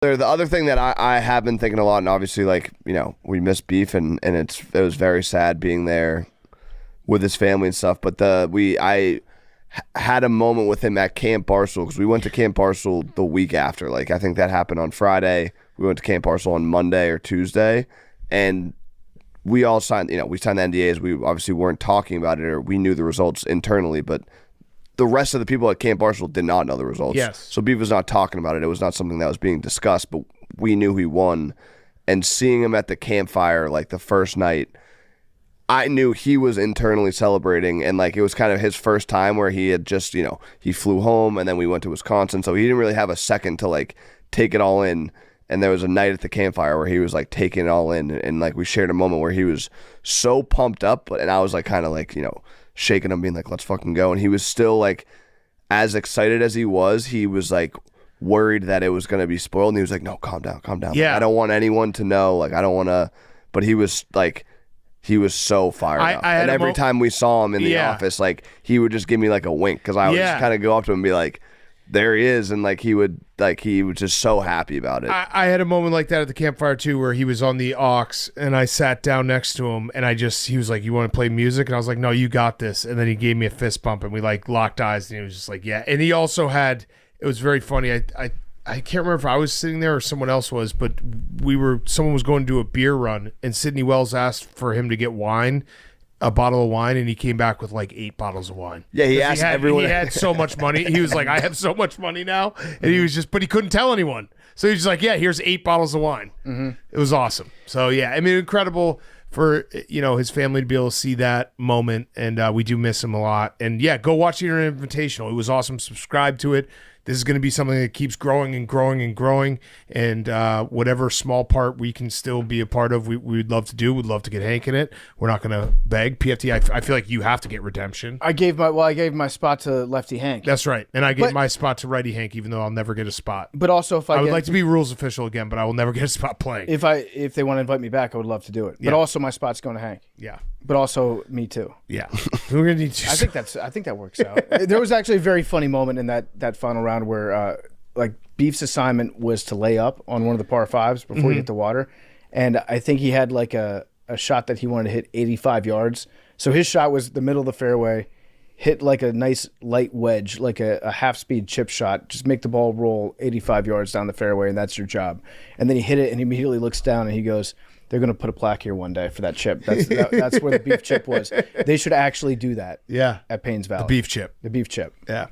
The other thing that I have been thinking a lot, and obviously, like, we miss Beef, and it was very sad being there with his family and stuff. But I had a moment with him at Camp Barstool, because we went to Camp Barstool the week after. Like, I think that happened on Friday. We went to Camp Barstool on Monday or Tuesday, and we all signed. We signed the NDAs. We obviously weren't talking about it, or we knew the results internally, but the rest of the people at Camp Barstool did not know the results. Yes. So Beef was not talking about it. It was not something that was being discussed, but we knew he won. And seeing him at the campfire, like, the first night, I knew he was internally celebrating, and, like, it was kind of his first time where he had just, he flew home, and then we went to Wisconsin, so he didn't really have a second to, like, take it all in. And there was a night at the campfire where he was, like, taking it all in, and like, we shared a moment where he was so pumped up, and I was, like, kind of, like, shaking him, being like, let's fucking go. And he was still, like, as excited as he was, like, worried that it was going to be spoiled. And he was like, no, calm down. Yeah. Like, I don't want anyone to know. Like, I don't want to. But he was, like, he was so fired up. And every time we saw him in the office, like, he would just give me, like, a wink, because I would just kind of go up to him and be like, there he is. And, like, he was just so happy about it. I had a moment like that at the campfire too, where he was on the aux and I sat down next to him, and he was like, you want to play music? And I was like, no, you got this. And then he gave me a fist bump, and we, like, locked eyes, and he was just like, yeah. And he also had, it was very funny. I can't remember if I was sitting there or someone else was, but someone was going to do a beer run, and Sidney Wells asked for him to get a bottle of wine, and he came back with like 8 bottles of wine. Yeah, he asked everyone. He had so much money. He was like, I have so much money now. And he was just, but he couldn't tell anyone. So he was just like, yeah, here's 8 bottles of wine. Mm-hmm. It was awesome. So yeah, I mean, incredible for, his family to be able to see that moment. And we do miss him a lot. And yeah, go watch the Internet Invitational. It was awesome. Subscribe to it. This is going to be something that keeps growing and growing and growing. And whatever small part we can still be a part of, we'd love to do. We'd love to get Hank in it. We're not going to beg. PFT, I feel like you have to get redemption. I gave my spot to Lefty Hank. That's right. And I gave my spot to Righty Hank, even though I'll never get a spot. But also, if I would like to be rules official again, but I will never get a spot playing. If they want to invite me back, I would love to do it. Yeah. But also, my spot's going to Hank. Yeah. But also me too. Yeah. We're gonna need to. I think that works out. There was actually a very funny moment in that final round where like Beef's assignment was to lay up on one of the par 5s before he hit the water, and I think he had like a shot that he wanted to hit 85 yards. So his shot was the middle of the fairway, hit like a nice light wedge, like a half-speed chip shot, just make the ball roll 85 yards down the fairway, and that's your job. And then he hit it, and he immediately looks down, and he goes, they're going to put a plaque here one day for that chip. That's where the Beef chip was. They should actually do that. Yeah. At Paynes Valley. The Beef chip. The Beef chip. Yeah.